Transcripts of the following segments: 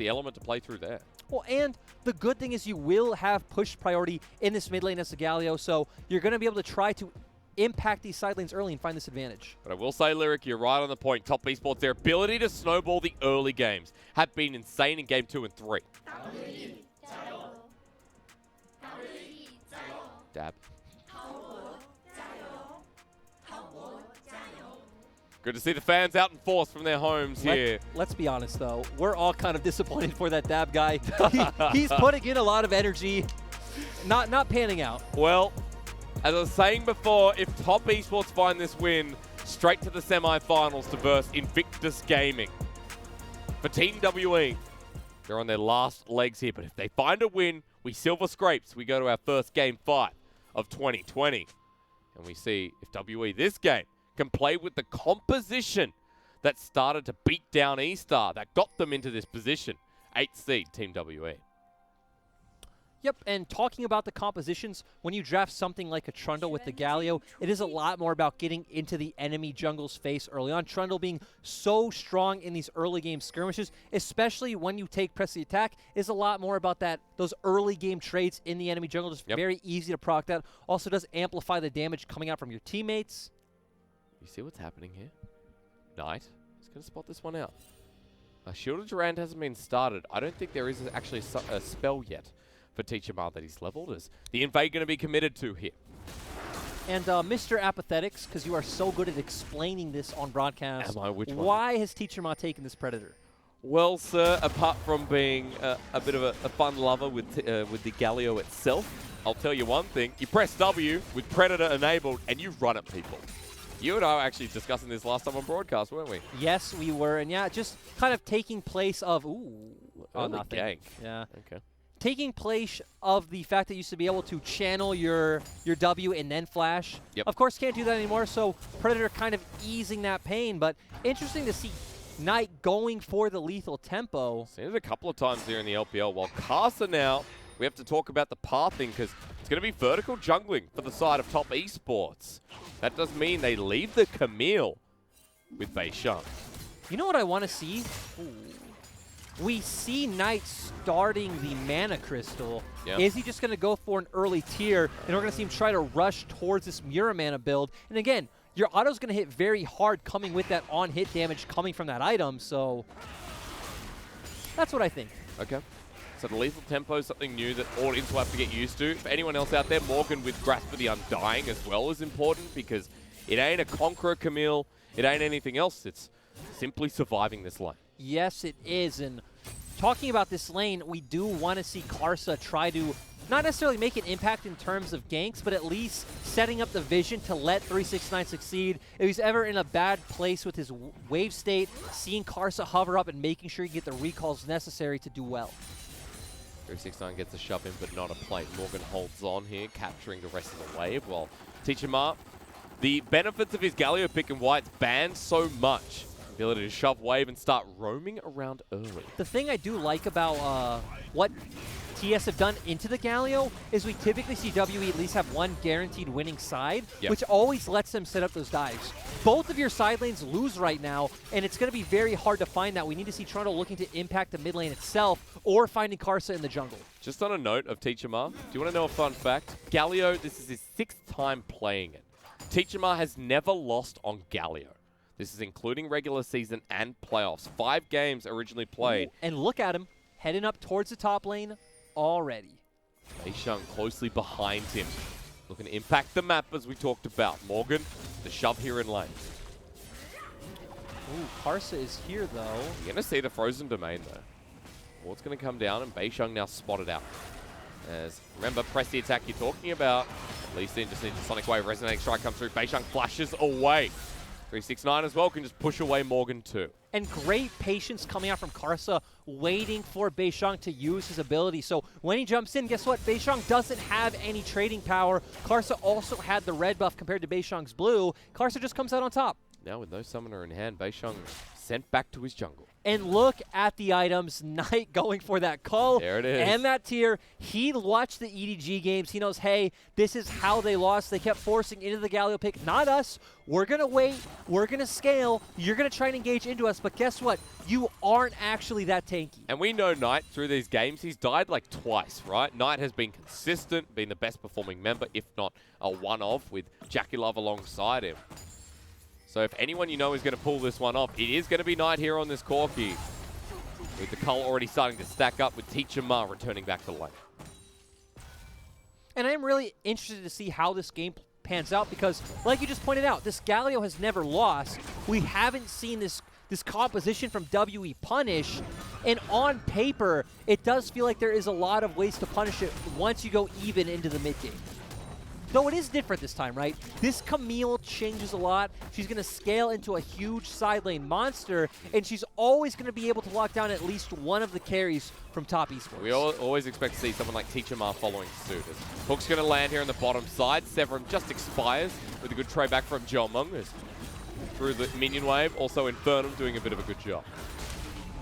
the element to play through there. Well, and the good thing is you will have push priority in this mid lane as a Galio, so you're going to be able to try to impact these side lanes early and find this advantage. But I will say, Lyric, you're right on the point. Top Esports, their ability to snowball the early games have been insane in Game 2 and 3. Dab. Good to see the fans out in force from their homes here. Let's be honest, though. We're all kind of disappointed for that Dab guy. He's putting in a lot of energy, not panning out. Well, as I was saying before, if Top Esports find this win, straight to the semi-finals to verse Invictus Gaming. For Team WE, they're on their last legs here, but if they find a win, we silver scrapes. We go to our first Game 5 of 2020. And we see if WE this game can play with the composition that started to beat down E-Star, that got them into this position. 8th seed, Team WE. Yep, and talking about the compositions, when you draft something like a Trundle with the Galio, it is a lot more about getting into the enemy jungle's face early on. Trundle being so strong in these early game skirmishes, especially when you take press the attack, is a lot more about those early game trades in the enemy jungle. Just very easy to proc that. Also does amplify the damage coming out from your teammates. You see what's happening here? Knight is going to spot this one out. Shield of Durand hasn't been started. I don't think there is actually a spell yet for Teacher Ma that he's leveled. Is the invade going to be committed to here? And Mr. Apathetics, because you are so good at explaining this on broadcast, Am I? Which one? Why has Teacher Ma taken this Predator? Well, sir, apart from being a bit of a fun lover with the Galio itself, I'll tell you one thing. You press W with Predator enabled and you run at people. You and I were actually discussing this last time on broadcast, weren't we? Yes, we were. And yeah, just kind of taking place of, nothing. Gank. Yeah. Okay. Taking place of the fact that you used to be able to channel your W and then flash. Yep. Of course, can't do that anymore, so Predator kind of easing that pain. But interesting to see Knight going for the lethal tempo. Seen it a couple of times here in the LPL. While Casa now, we have to talk about the pathing because it's going to be vertical jungling for the side of Top Esports. That does mean they leave the Camille with Beishang. You know what I want to see? We see Knight starting the Mana Crystal. Yep. Is he just going to go for an early tier? And we're going to see him try to rush towards this Muramana build. And again, your auto's going to hit very hard coming with that on-hit damage coming from that item. So that's what I think. Okay. So the lethal tempo is something new that audience will have to get used to. For anyone else out there, Morgan with Grasp of the Undying as well is important because it ain't a Conqueror Camille, it ain't anything else. It's simply surviving this lane. Yes, it is. And talking about this lane, we do want to see Karsa try to not necessarily make an impact in terms of ganks, but at least setting up the vision to let 369 succeed. If he's ever in a bad place with his wave state, seeing Karsa hover up and making sure you get the recalls necessary to do well. 369 gets a shove in, but not a plate. Morgan holds on here, capturing the rest of the wave, while Teacher Ma, the benefits of his Galio pick and white's banned so much. Ability to shove wave and start roaming around early. The thing I do like about what TES have done into the Galio is we typically see WE at least have one guaranteed winning side, which always lets them set up those dives. Both of your side lanes lose right now, and it's going to be very hard to find that. We need to see Toronto looking to impact the mid lane itself or finding Karsa in the jungle. Just on a note of Teacher Ma, do you want to know a fun fact? Galio, this is his 6th time playing it. Teacher Ma has never lost on Galio. This is including regular season and playoffs. 5 games originally played. Ooh, and look at him, heading up towards the top lane already. Beishang closely behind him. Looking to impact the map as we talked about. Morgan, the shove here in lane. Ooh, Karsa is here though. You're going to see the frozen domain though. Ward's going to come down and Beishang now spotted out. As, remember, press the attack you're talking about. Lee Sin just needs a Sonic Wave, Resonating Strike come through. Beishang flashes away. 369 as well can just push away Morgan too. And great patience coming out from Karsa, waiting for Beishang to use his ability. So when he jumps in, guess what? Beishang doesn't have any trading power. Karsa also had the red buff compared to Beishang's blue. Karsa just comes out on top. Now with no summoner in hand, Beishang sent back to his jungle. And look at the items. Knight going for that cull. There it is. And that tier. He watched the EDG games. He knows, hey, this is how they lost. They kept forcing into the Galio pick. Not us. We're going to wait. We're going to scale. You're going to try and engage into us. But guess what? You aren't actually that tanky. And we know Knight through these games, he's died like twice, right? Knight has been consistent, been the best performing member, if not a one-of, with Jackie Love alongside him. So if anyone you know is going to pull this one off, it is going to be Knight here on this Corki. With the cull already starting to stack up, with Teacher Ma returning back to lane. And I'm really interested to see how this game pans out because, like you just pointed out, this Galio has never lost. We haven't seen this composition from WE punish, and on paper, it does feel like there is a lot of ways to punish it once you go even into the mid game. Though it is different this time, right? This Camille changes a lot. She's going to scale into a huge side lane monster, and she's always going to be able to lock down at least one of the carries from Top Esports. We always expect to see someone like Teacher Ma following suit. As Hook's going to land here on the bottom side. Severin just expires with a good tray back from Jomung through the minion wave. Also Infernum doing a bit of a good job.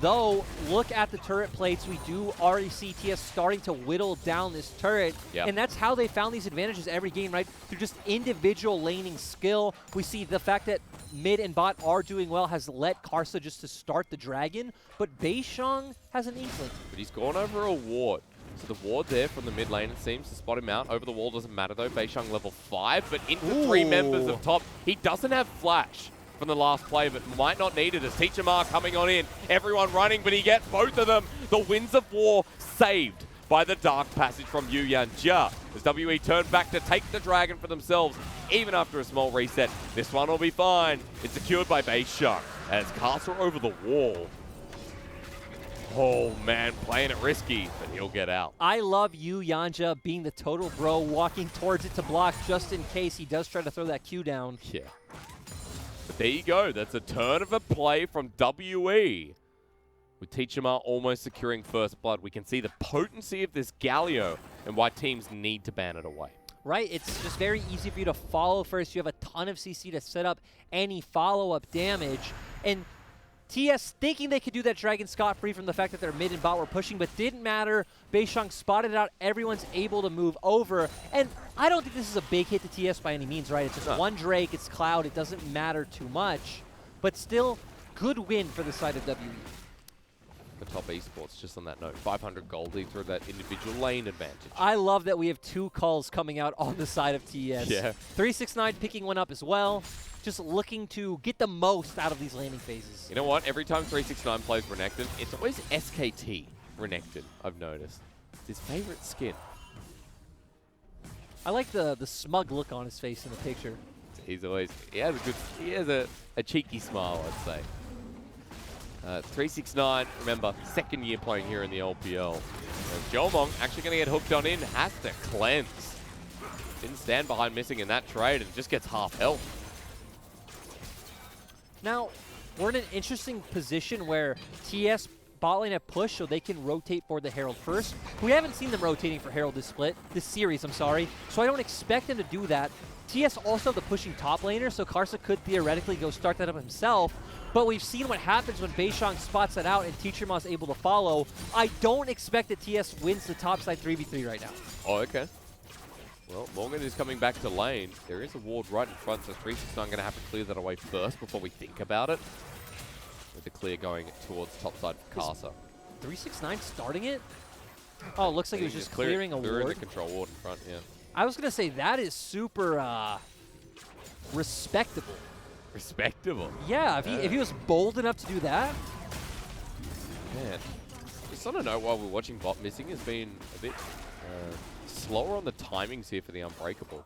Though, look at the turret plates. We do already see TS starting to whittle down this turret. Yep. And that's how they found these advantages every game, right? Through just individual laning skill. We see the fact that mid and bot are doing well has let Karsa just to start the dragon. But Beishang has an inkling. But he's gone over a ward. So the ward there from the mid lane, it seems, to spot him out. Over the wall doesn't matter, though. Beishang level 5, but into 3 members of top. He doesn't have flash from the last play, but might not need it as Teacher Ma coming on in. Everyone running, but he gets both of them. The Winds of War saved by the Dark Passage from Yu Yanjia. As WE turn back to take the dragon for themselves, even after a small reset. This one will be fine. It's secured by Beishang as Karsa over the wall. Oh man, playing it risky, but he'll get out. I love Yu Yanjia being the total bro, walking towards it to block just in case he does try to throw that Q down. Yeah. But there you go. That's a turn of a play from WE. With Teacher Ma almost securing first blood, we can see the potency of this Galio and why teams need to ban it away. Right, it's just very easy for you to follow first. You have a ton of CC to set up any follow-up damage. And TS thinking they could do that dragon scot-free from the fact that their mid and bot were pushing, but didn't matter. Beishang spotted it out. Everyone's able to move over. And I don't think this is a big hit to TS by any means, right? It's just one Drake, it's Cloud. It doesn't matter too much. But still, good win for the side of WE. The Top Esports, just on that note, 500 goldie through that individual lane advantage. I love that we have 2 calls coming out on the side of TS. Yeah. 369 picking one up as well. Just looking to get the most out of these landing phases. You know what? Every time 369 plays Renekton, it's always SKT Renekton, I've noticed. It's his favorite skin. I like the smug look on his face in the picture. He has a cheeky smile, I'd say. 369, remember, second year playing here in the LPL. Jomong actually going to get hooked on in, has to cleanse. Didn't stand behind missing in that trade and just gets half health. Now, we're in an interesting position where TS bot lane have pushed so they can rotate for the Herald first. We haven't seen them rotating for Herald this series, I'm sorry. So I don't expect them to do that. TS also the pushing top laner, so Karsa could theoretically go start that up himself. But we've seen what happens when Beishang spots that out and Teacher Ma is able to follow. I don't expect that TS wins the top side 3v3 right now. Oh, okay. Well, Morgan is coming back to lane. There is a ward right in front, so 369 going to have to clear that away first before we think about it. With the clear going towards top side for Karsa. 369 starting it? Oh, it looks like he was just clearing a ward. Clearing the control ward in front, yeah. I was going to say, that is super respectable. Respectable? Yeah, if he was bold enough to do that. Man, just on a note while we're watching bot missing has been a bit slower on the timings here for the Unbreakable.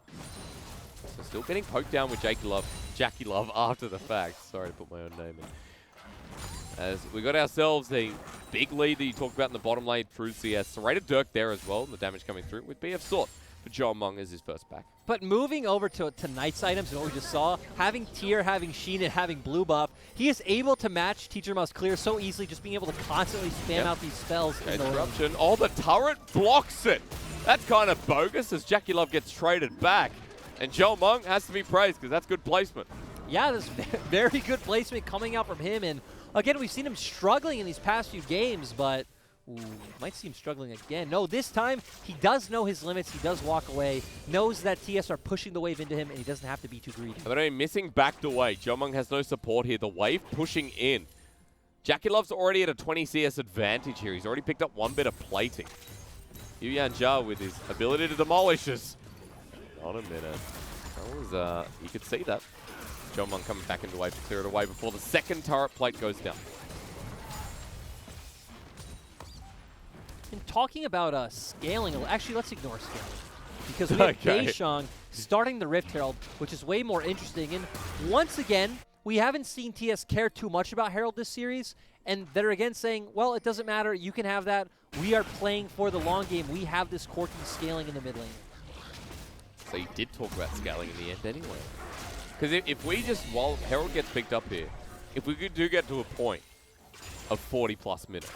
So still getting poked down with Jackie Love after the fact. Sorry to put my own name in. As we got ourselves a big lead that you talked about in the bottom lane through CS. Serrated Dirk there as well, and the damage coming through with BF Sort for Jomung as his first back. But moving over to Knight's items and what we just saw, having Tier, having Sheen, and having Blue Buff, he is able to match Teacher Ma's clear so easily, just being able to constantly spam out these spells. Interruption. Oh, the turret blocks it. That's kind of bogus as Jackie Love gets traded back. And Jomung has to be praised because that's good placement. Yeah, this very good placement coming out from him. And Again, we've seen him struggling in these past few games, but ooh, might see him struggling again. No, this time he does know his limits. He does walk away, knows that TS are pushing the wave into him, and he doesn't have to be too greedy. But I mean, missing backed away. Jomung has no support here. The wave pushing in. Jackie Love's already at a 20 CS advantage here. He's already picked up one bit of plating. Yu Yanjia with his ability to demolish us. Not a minute. That was, you could see that. Jomung coming back into wave to clear it away before the second turret plate goes down. And talking about scaling, actually, let's ignore scaling. Because we have Beishang starting the Rift Herald, which is way more interesting. And once again, we haven't seen TS care too much about Herald this series. And they're again saying, well, it doesn't matter. You can have that. We are playing for the long game. We have this quirky scaling in the mid lane. So you did talk about scaling in the end anyway. Because if we just, while Herald gets picked up here, if we do get to a point of 40+ minutes,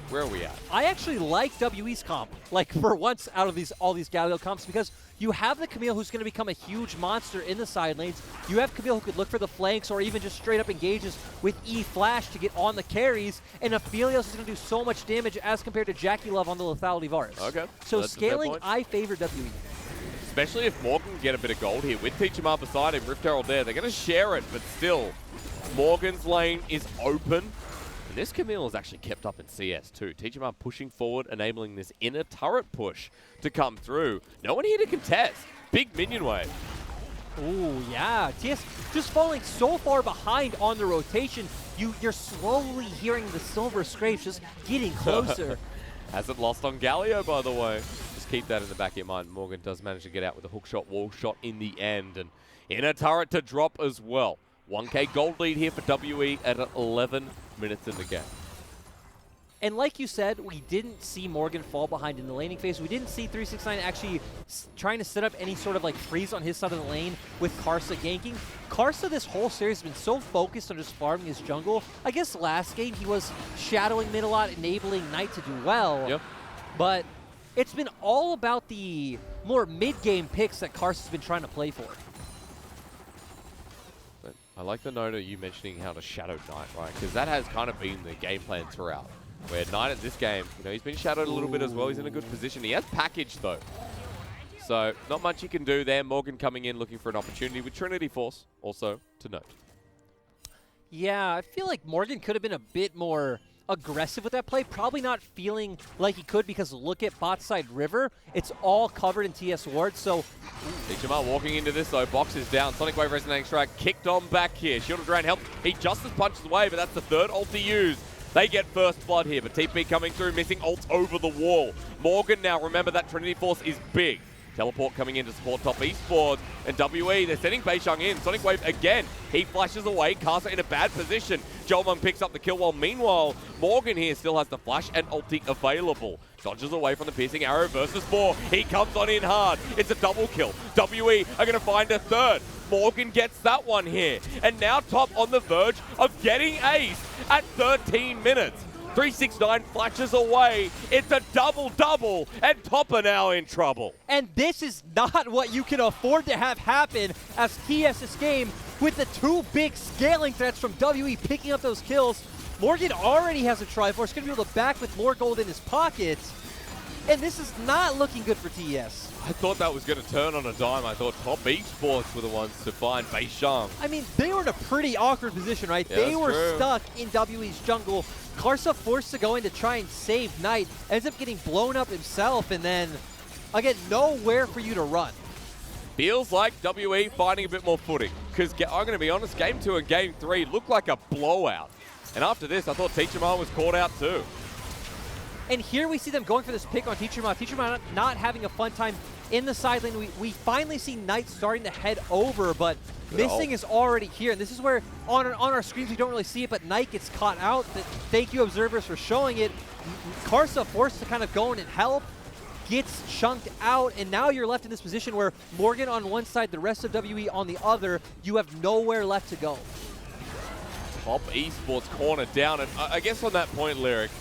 where are we at? I actually like WE's comp, like for once out of all these Galio comps, because you have the Camille who's going to become a huge monster in the side lanes. You have Camille who could look for the flanks or even just straight up engages with E-Flash to get on the carries, and Aphelios is going to do so much damage as compared to Jackie Love on the lethality Varus. Okay. So scaling, I favor WE. Especially if Morgan can get a bit of gold here. With Teacher Mar beside him, Rift Herald there. They're going to share it, but still, Morgan's lane is open. And this Camille is actually kept up in CS too. Teacher Mar pushing forward, enabling this inner turret push to come through. No one here to contest. Big minion wave. Ooh, yeah. TS just falling so far behind on the rotation. You're slowly hearing the silver scrapes just getting closer. Hasn't lost on Galio, by the way. Keep that in the back of your mind. Morgan does manage to get out with a hook shot, wall shot in the end, and in a turret to drop as well. 1K gold lead here for WE at 11 minutes in the game. And like you said, we didn't see Morgan fall behind in the laning phase. We didn't see 369 actually trying to set up any sort of like freeze on his side of the lane with Karsa ganking. Karsa this whole series has been so focused on just farming his jungle. I guess last game he was shadowing mid a lot, enabling Knight to do well. Yep. But it's been all about the more mid-game picks that Karsa's been trying to play for. But I like the note of you mentioning how to shadow Knight, right? Because that has kind of been the game plan throughout. Where Knight at this game, you know, he's been shadowed a little bit as well. He's in a good position. He has package though. So not much he can do there. Morgan coming in looking for an opportunity with Trinity Force also to note. Yeah, I feel like Morgan could have been a bit more aggressive with that play, probably not feeling like he could because look at bot side river. It's all covered in TS wards, so... Teacher Mar walking into this though, box is down. Sonic Wave Resonating Strike kicked on back here. Shield of Drain helps. He just as punches away, but that's the third ult to use. They get first blood here, but TP coming through, missing ults over the wall. Morgan now, remember that Trinity Force is big. Teleport coming in to support Top Esports. And WE, they're sending Beishang in. Sonic Wave again. He flashes away. Karsa in a bad position. Jomung picks up the kill while meanwhile, Morgan here still has the flash and ulti available. Dodges away from the piercing arrow versus 4. He comes on in hard. It's a double kill. WE are going to find a third. Morgan gets that one here. And now Top on the verge of getting ace at 13 minutes. 369 flashes away. It's a double-double, and Top are now in trouble. And this is not what you can afford to have happen as TS's game with the two big scaling threats from WE picking up those kills. Morgan already has a Triforce, going to be able to back with more gold in his pockets. And this is not looking good for TES. I thought that was going to turn on a dime. I thought Top Esports were the ones to find Beishang. I mean, they were in a pretty awkward position, right? Yeah, they were true. stuck in WE's jungle. Karsa forced to go in to try and save Knight, ends up getting blown up himself, and then, again, nowhere for you to run. Feels like WE finding a bit more footing. Because I'm going to be honest, Game 2 and Game 3 looked like a blowout. And after this, I thought Teacher Mar was caught out too. And here we see them going for this pick on Teacher Mar. Teacher Mar not having a fun time in the side lane. We finally see Knight starting to head over, but missing is already here. And this is where, on our screens, we don't really see it, but Knight gets caught out. Thank you, observers, for showing it. Karsa forced to kind of go in and help, gets chunked out, and now you're left in this position where Morgan on one side, the rest of WE on the other. You have nowhere left to go. Top Esports corner down, and I guess on that point, Lyric,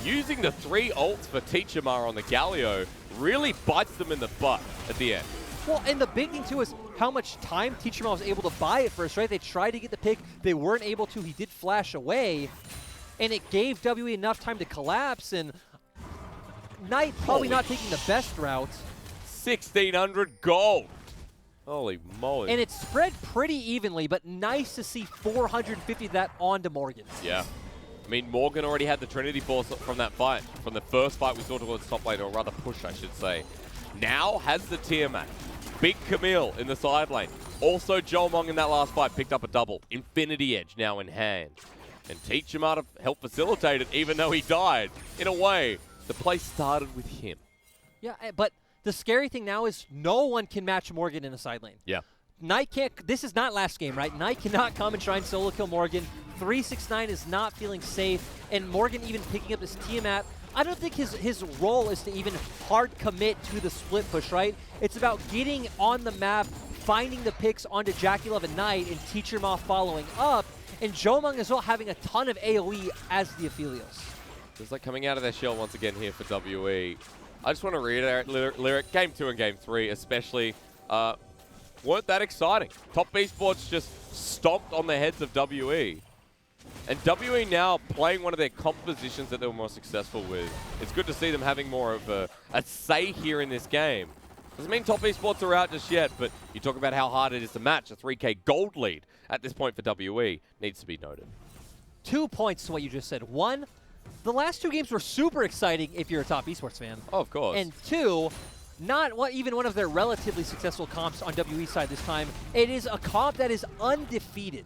using the 3 ults for Teacher Mar on the Galio really bites them in the butt at the end. Well, and the big thing, too, is how much time Teacherma was able to buy at first, right? They tried to get the pick. They weren't able to. He did flash away, and it gave WE enough time to collapse, and Knight probably not taking the best route. 1,600 gold. Holy moly. And it's spread pretty evenly, but nice to see 450 of that onto Morgan. Yeah. I mean, Morgan already had the Trinity Force from that fight, from the first fight we saw towards top lane, or rather push, I should say. Now has the Tiamat. Big Camille in the side lane. Also, Jomong in that last fight picked up a double. Infinity Edge now in hand. And Teacher might have helped facilitate it, even though he died. In a way, the play started with him. Yeah, but the scary thing now is no one can match Morgan in the side lane. Yeah. Knight can't, this is not last game, right? Knight cannot come and try and solo kill Morgan. 369 is not feeling safe, and Morgan even picking up this Tiamat. I don't think his role is to even hard commit to the split push, right? It's about getting on the map, finding the picks onto Jackie Love and Knight, and Teacher Ma following up, and Jomong as well having a ton of AoE as the Aphelios. Just like coming out of their shell once again here for WE. I just want to reiterate, Lyric, Game 2 and Game 3 especially, weren't that exciting. Top Esports just stomped on the heads of WE. And WE now playing one of their compositions that they were more successful with. It's good to see them having more of a say here in this game. Doesn't mean Top Esports are out just yet, but you talk about how hard it is to match. A 3K gold lead at this point for WE needs to be noted. 2 points to what you just said. One, the last two games were super exciting if you're a Top Esports fan. Oh, of course. And two, not even one of their relatively successful comps on WE side this time. It is a comp that is undefeated.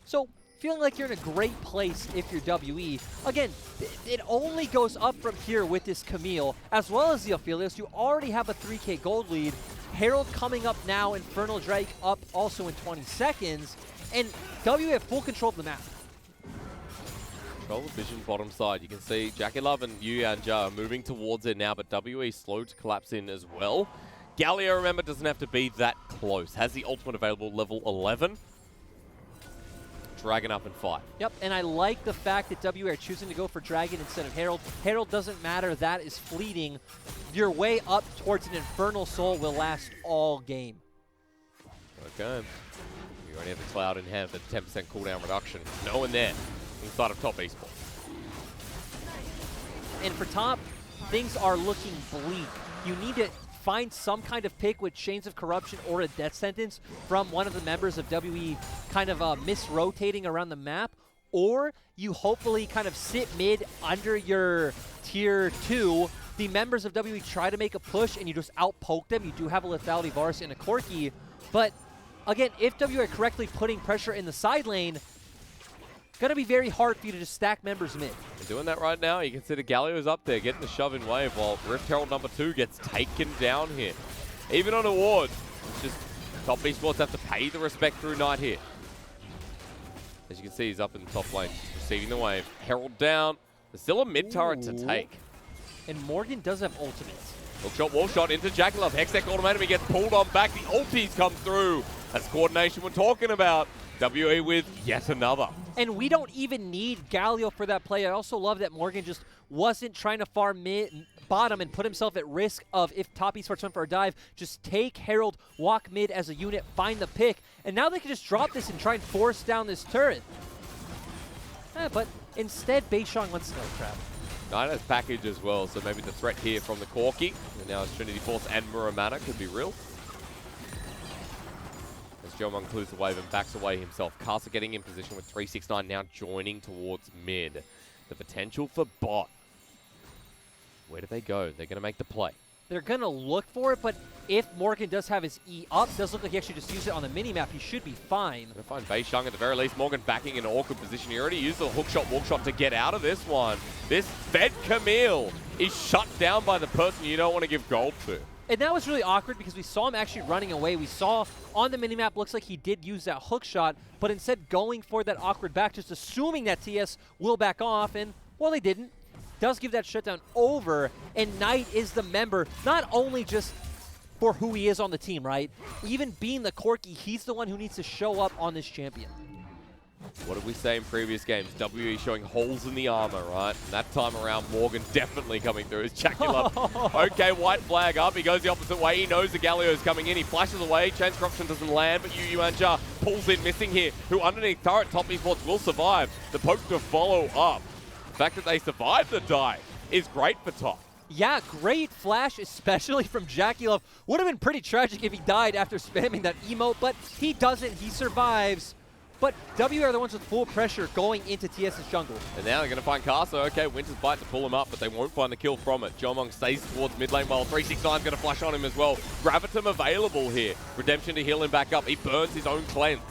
So, feeling like you're in a great place if you're WE. Again, it only goes up from here with this Camille, as well as the Aphelios. You already have a 3K gold lead. Herald coming up now, Infernal Drake up also in 20 seconds, and WE have full control of the map. Control of vision bottom side. You can see Jackie Love and Yu Yanja are moving towards it now, but WE slow to collapse in as well. Galio, remember, doesn't have to be that close. Has the ultimate available, level 11. Dragon up and fight. Yep, and I like the fact that WE are choosing to go for Dragon instead of Herald. Herald doesn't matter, that is fleeting. Your way up towards an Infernal Soul will last all game. Okay. You already have the Cloud in hand for the 10% cooldown reduction. No one there inside of Top Esports. And for top, things are looking bleak. You need to find some kind of pick with Chains of Corruption or a death sentence from one of the members of WE kind of mis-rotating around the map, or you hopefully kind of sit mid under your tier 2. The members of WE try to make a push and you just outpoke them. You do have a Lethality Varus and a Corki, but again, if WE are correctly putting pressure in the side lane, gonna be very hard for you to just stack members mid. They're doing that right now. You can see the Galio's up there getting the shove in wave while Rift Herald number 2 gets taken down here. Even on awards, it's just Top Esports have to pay the respect through Knight here. As you can see, he's up in the top lane, receiving the wave. Herald down. There's still a mid turret to take. And Morgan does have ultimates. Hook shot, wall shot into Jackie Love. Hextech ultimatum, he gets pulled on back. The ultis come through. That's coordination we're talking about. WE with yet another. And we don't even need Galio for that play. I also love that Morgan just wasn't trying to farm bottom and put himself at risk of, if Top Esports went for a dive, just take Herald, walk mid as a unit, find the pick, and now they can just drop this and try and force down this turret. But instead, Beishang wants to go trap. Knight has package as well, so maybe the threat here from the Corki, and now it's Trinity Force and Muramana could be real. As Jomong clues the wave and backs away himself. Casa getting in position with 369 now joining towards mid. The potential for bot. Where do they go? They're going to make the play. They're going to look for it, but if Morgan does have his E up, does look like he actually just used it on the mini-map, he should be fine. Going to find Beishang at the very least. Morgan backing in an awkward position. He already used the hook shot, walk shot to get out of this one. This Fed Camille is shut down by the person you don't want to give gold to. And that was really awkward because we saw him actually running away. We saw on the minimap, looks like he did use that hook shot, but instead going for that awkward back, just assuming that TS will back off, and, well, they didn't. Does give that shutdown over, and Knight is the member, not only just for who he is on the team, right? Even being the Corki, he's the one who needs to show up on this champion. What did we say in previous games? WE showing holes in the armor, right? And that time around, Morgan definitely coming through. It's Jackulov. Okay, white flag up. He goes the opposite way. He knows the Galio is coming in. He flashes away. Chance Corruption doesn't land, but Yu Anja pulls in, missing here. Who underneath turret, Top Esports will survive. The poke to follow up. The fact that they survived the dive is great for Top. Yeah, great flash, especially from Jackulov. Would have been pretty tragic if he died after spamming that emote, but he doesn't. He survives. But W are the ones with full pressure going into TS's jungle. And now they're going to find Casa. Okay, Winter's Bite to pull him up, but they won't find the kill from it. Jomong stays towards mid lane while 369's going to flash on him as well. Gravitum available here. Redemption to heal him back up. He burns his own cleanse.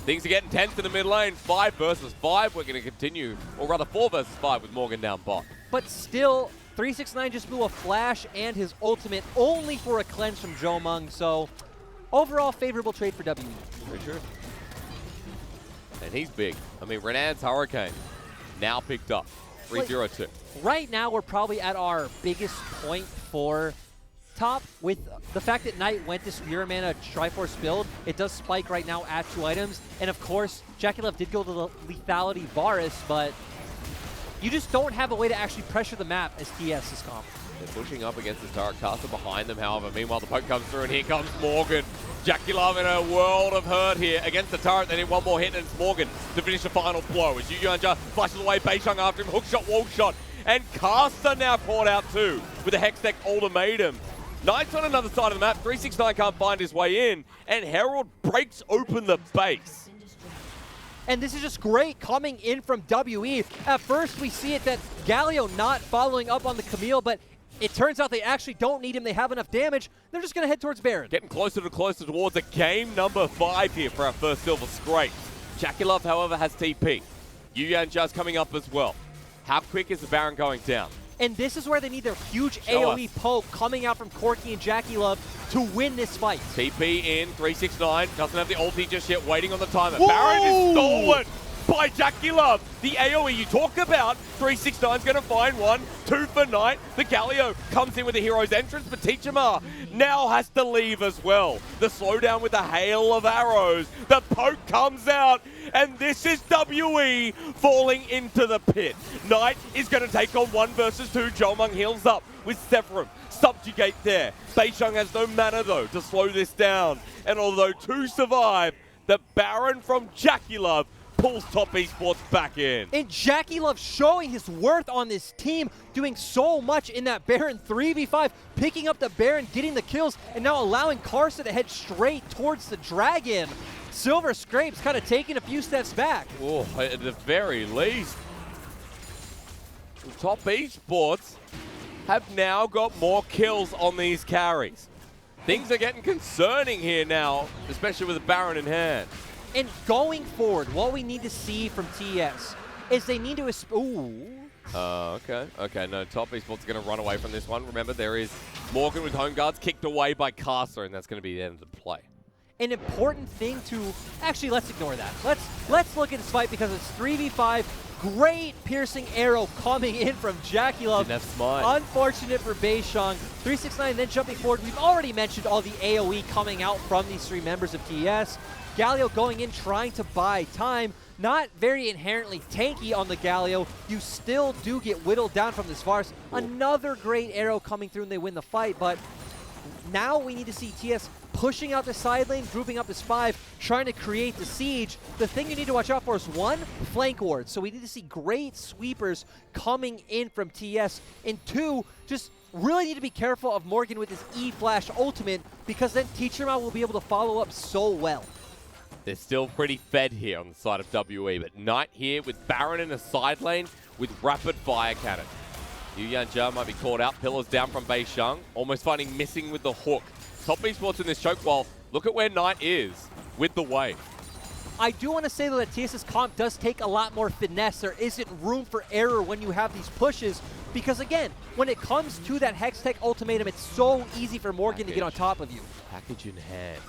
Things are getting tense in the mid lane. 5 versus 5. We're going to continue, or rather 4 versus 5 with Morgan down bot. But still, 369 just blew a flash and his ultimate only for a cleanse from Jomong. So overall, favorable trade for WE. Very true. And he's big. I mean, Renan's Hurricane now picked up. 3-0-2. Right now, we're probably at our biggest point for Top with the fact that Knight went to Spirit Mana Triforce build. It does spike right now at 2 items. And of course, Jackulov did go to the Lethality Varus, but you just don't have a way to actually pressure the map as TS is comp. They're pushing up against the turret. Casa behind them, however. Meanwhile, the poke comes through, and here comes Morgan. Jackulov in a world of hurt here against the turret. They need one more hit, and it's Morgan to finish the final blow. As Yu Yanja flashes away, Beishang after him, hook shot, wall shot. And Casa now caught out too with a Hextech ultimatum. Knight's on another side of the map. 369 can't find his way in, and Herald breaks open the base. And this is just great coming in from WE. At first, we see it that Galio not following up on the Camille, but it turns out they actually don't need him. They have enough damage. They're just going to head towards Baron. Getting closer towards a game number 5 here for our first silver scrape. Jackulov, however, has TP. Yu Yanja's coming up as well. How quick is the Baron going down? And this is where they need their huge AoE poke coming out from Corki and Jackulov to win this fight. TP in, 369, doesn't have the ulti just yet, waiting on the timer. Whoa! Baron is stolen by Jackulov. The AoE you talk about, 369's going to find one, 2 for Knight. The Galio comes in with the hero's entrance, but Teachama now has to leave as well. The slowdown with the hail of arrows. The poke comes out, and this is WE falling into the pit. Knight is going to take on 1 versus 2. Jomong heals up with Severum. Subjugate there. Beishang has no mana, though, to slow this down. And although 2 survive, the Baron from Jackulov pulls Top Esports back in. And Jackulov showing his worth on this team, doing so much in that Baron 3v5, picking up the Baron, getting the kills, and now allowing Karsa to head straight towards the Dragon. Silver Scrapes kind of taking a few steps back. Oh, at the very least. Top Esports have now got more kills on these carries. Things are getting concerning here now, especially with the Baron in hand. And going forward, what we need to see from TS is they need to... Okay, no, Top Esports are going to run away from this one. Remember, there is Morgan with home guards kicked away by Casa, and that's going to be the end of the play. An important thing to... Actually, let's ignore that. Let's look at this fight because it's 3v5. Great piercing arrow coming in from Jackulov. Didn't have smite. Unfortunate for Beishang. 369 then jumping forward. We've already mentioned all the AoE coming out from these 3 members of TS. Galio going in, trying to buy time. Not very inherently tanky on the Galio. You still do get whittled down from this Varus. Another great arrow coming through and they win the fight, but now we need to see TS pushing out the side lane, grouping up as 5, trying to create the siege. The thing you need to watch out for is 1, flank wards. So we need to see great sweepers coming in from TS. And 2, just really need to be careful of Morgan with his E-Flash ultimate because then Teacherma will be able to follow up so well. They're still pretty fed here on the side of WE, but Knight here with Baron in a side lane with rapid fire cannon. Yu Yanja might be caught out. Pillars down from Beishang, almost finding missing with the hook. Top Esports in this choke wall. Look at where Knight is with the wave. I do want to say, though, that TS's comp does take a lot more finesse. There isn't room for error when you have these pushes because, again, when it comes to that Hextech ultimatum, it's so easy for Morgan to get on top of you. Package in hand.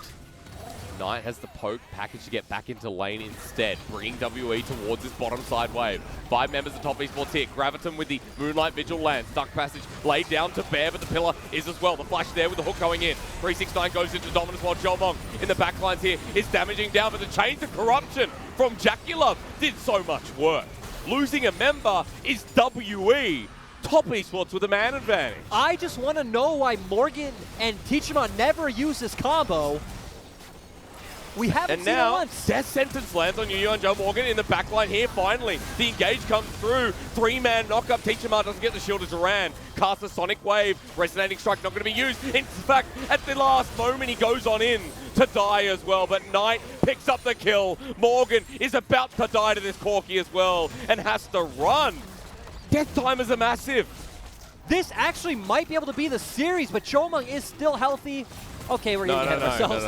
Knight has the poke package to get back into lane instead, bringing WE towards this bottom side wave. 5 members of Top Esports here. Graviton with the Moonlight Vigil lands. Dark Passage laid down to Bear, but the pillar is as well. The flash there with the hook going in. 369 goes into dominance while Jomong in the backlines here is damaging down, but the Chains of Corruption from Jackie Love did so much work. Losing a member is WE. Top Esports with a man advantage. I just want to know why Morgan and Teachima never use this combo. We haven't seen it once. Death Sentence lands on Yu and Joe Morgan in the backline here, finally. The engage comes through. 3-man knockup. Teachima doesn't get the shield of Duran. Casts a Sonic Wave. Resonating Strike not going to be used. In fact, at the last moment, he goes on in to die as well. But Knight picks up the kill. Morgan is about to die to this Corki as well and has to run. Death timers are massive. This actually might be able to be the series, but Jomong is still healthy. Okay, we're getting ahead of ourselves.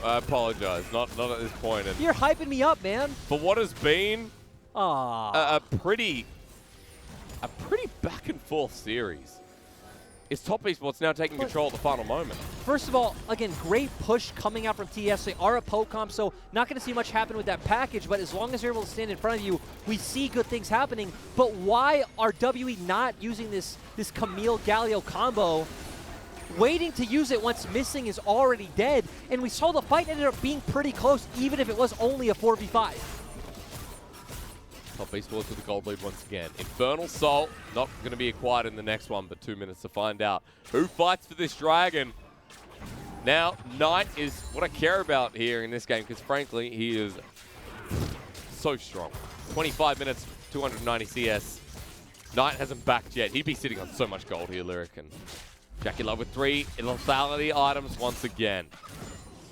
I apologize. Not at this point. And you're hyping me up, man. For what has been a pretty back and forth series, is Top Esports now taking control at the final moment? First of all, again, great push coming out from TES. They are a POCOM, so not going to see much happen with that package, but as long as you're able to stand in front of you, we see good things happening. But why are WE not using this Camille Galio combo? Waiting to use it once Missing is already dead, and we saw the fight ended up being pretty close, even if it was only a 4v5. Top Esports with the gold lead once again. Infernal Soul, not going to be acquired in the next one, but 2 minutes to find out who fights for this dragon. Now, Knight is what I care about here in this game, because frankly, he is so strong. 25 minutes, 290 CS. Knight hasn't backed yet. He'd be sitting on so much gold here, Lyric, and Jackie Love with 3 lethality items once again.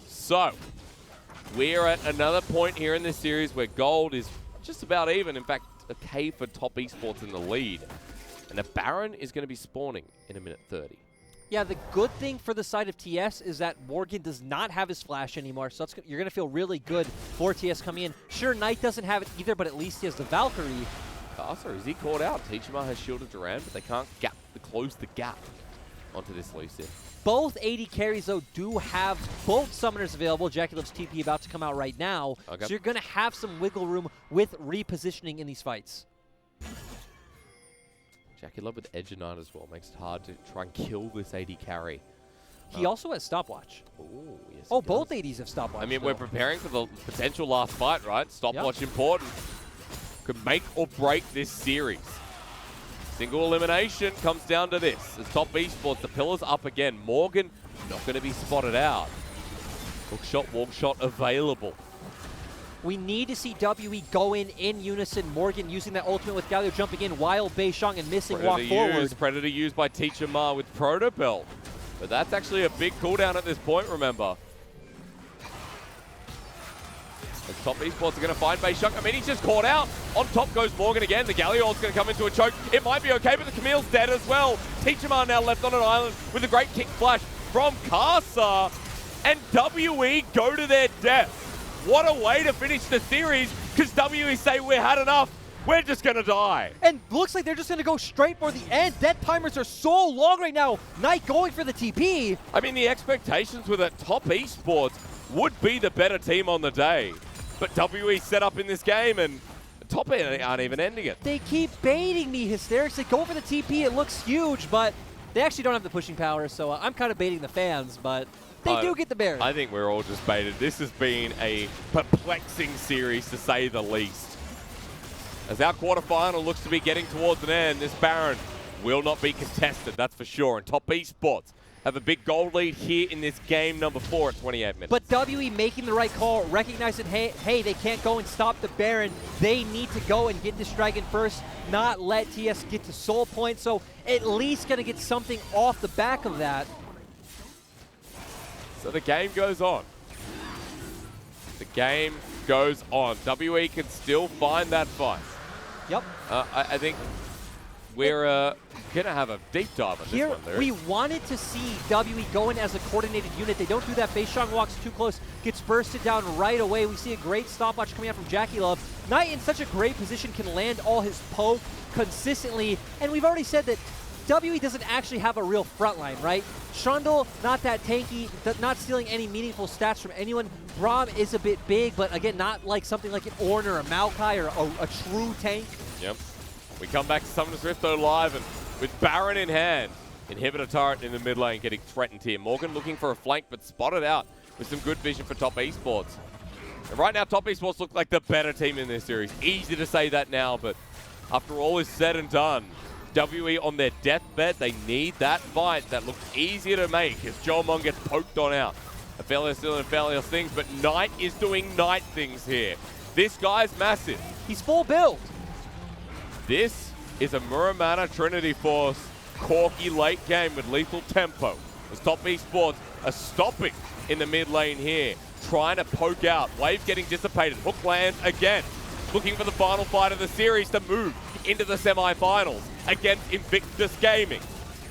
So, we're at another point here in this series where gold is just about even. In fact, okay for Top Esports in the lead. And the Baron is going to be spawning in 1:30. Yeah, the good thing for the side of TS is that Morgan does not have his flash anymore, so you're going to feel really good for TS coming in. Sure, Knight doesn't have it either, but at least he has the Valkyrie. Sorry, is he caught out? Teachima has shielded Duran, but they can't close the gap onto this Lucian. Both AD carries, though, do have both summoners available. Jackie Love's TP about to come out right now. Okay. So you're going to have some wiggle room with repositioning in these fights. Jackie Love with Edge of Night as well. Makes it hard to try and kill this AD carry. He also has Stopwatch. Ooh, yes, oh, both ADs have Stopwatch. I mean, we're preparing for the potential last fight, right? Stopwatch important. Could make or break this series. Single elimination comes down to this. As Top Esports, the pillar's up again. Morgan not going to be spotted out. Hook shot, walk shot available. We need to see WE go in unison. Morgan using that ultimate with Galio jumping in while Beishang and Missing walk forward. Predator used by Teacher Ma with Proto Belt. But that's actually a big cooldown at this point, remember. As Top Esports are going to find Beishang. I mean, he's just caught out. On top goes Morgan again. The Galio ult's going to come into a choke. It might be okay, but the Camille's dead as well. Teacher Ma now left on an island with a great kick flash from Casa. And WE go to their death. What a way to finish the series, because WE say we had enough. We're just going to die. And looks like they're just going to go straight for the end. Death timers are so long right now. Knight going for the TP. I mean, the expectations were that Top Esports would be the better team on the day. But WE set up in this game, and Top aren't even ending it. They keep baiting me, Hysterics. They go for the TP. It looks huge, but they actually don't have the pushing power, so I'm kind of baiting the fans, but they do get the Baron. I think we're all just baited. This has been a perplexing series, to say the least. As our quarterfinal looks to be getting towards an end, this Baron will not be contested, that's for sure. And Top Esports have a big gold lead here in this game number 4 at 28 minutes. But WE making the right call, recognizing, hey, they can't go and stop the Baron. They need to go and get this Dragon first, not let TS get to soul point. So at least going to get something off the back of that. So the game goes on. The game goes on. WE can still find that fight. Yep. I think we're going to have a deep dive on here, this one. We wanted to see WE go in as a coordinated unit. They don't do that. Beishang walks too close, gets bursted down right away. We see a great stopwatch coming out from Jackie Love. Knight in such a great position can land all his poke consistently. And we've already said that WE doesn't actually have a real front line, right? Trundle, not that tanky, not stealing any meaningful stats from anyone. Braum is a bit big, but again, not like something like an Ornn or a Maokai or a true tank. Yep. We come back to Summoner's Rift though live, and with Baron in hand, Inhibitor turret in the mid lane getting threatened here. Morgan looking for a flank, but spotted out with some good vision for Top Esports. And right now, Top Esports look like the better team in this series. Easy to say that now, but after all is said and done, WE on their deathbed, they need that fight that looks easier to make as Jolmon gets poked on out. Aphelios still in Aphelios things, but Knight is doing Knight things here. This guy's massive. He's full build. This is a Muramana Trinity Force Corki late game with lethal tempo. As Top Esports are stopping in the mid lane here, trying to poke out. Wave getting dissipated. Hook lands again. Looking for the final fight of the series to move into the semi-finals against Invictus Gaming.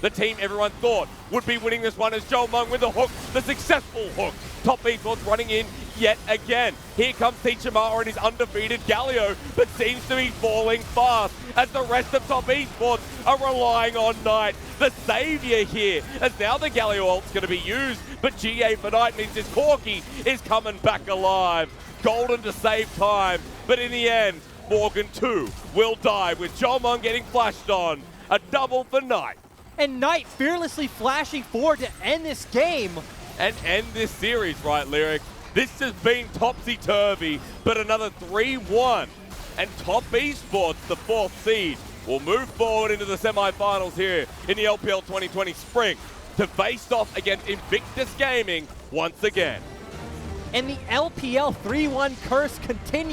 The team everyone thought would be winning this one as Jolmon with the hook, the successful hook. Top Esports running in yet again. Here comes Tichimara and his undefeated Galio, but seems to be falling fast as the rest of Top Esports are relying on Knight, the savior here, as now the Galio ult's going to be used, but GA for Knight means his Corki is coming back alive. Golden to save time, but in the end, Morgan 2 will die with Jolmon getting flashed on. A double for Knight. And Knight fearlessly flashing forward to end this game. And end this series, right, Lyric? This has been topsy-turvy, but another 3-1. And Top Esports, the 4th seed, will move forward into the semi-finals here in the LPL 2020 Spring to face off against Invictus Gaming once again. And the LPL 3-1 curse continues.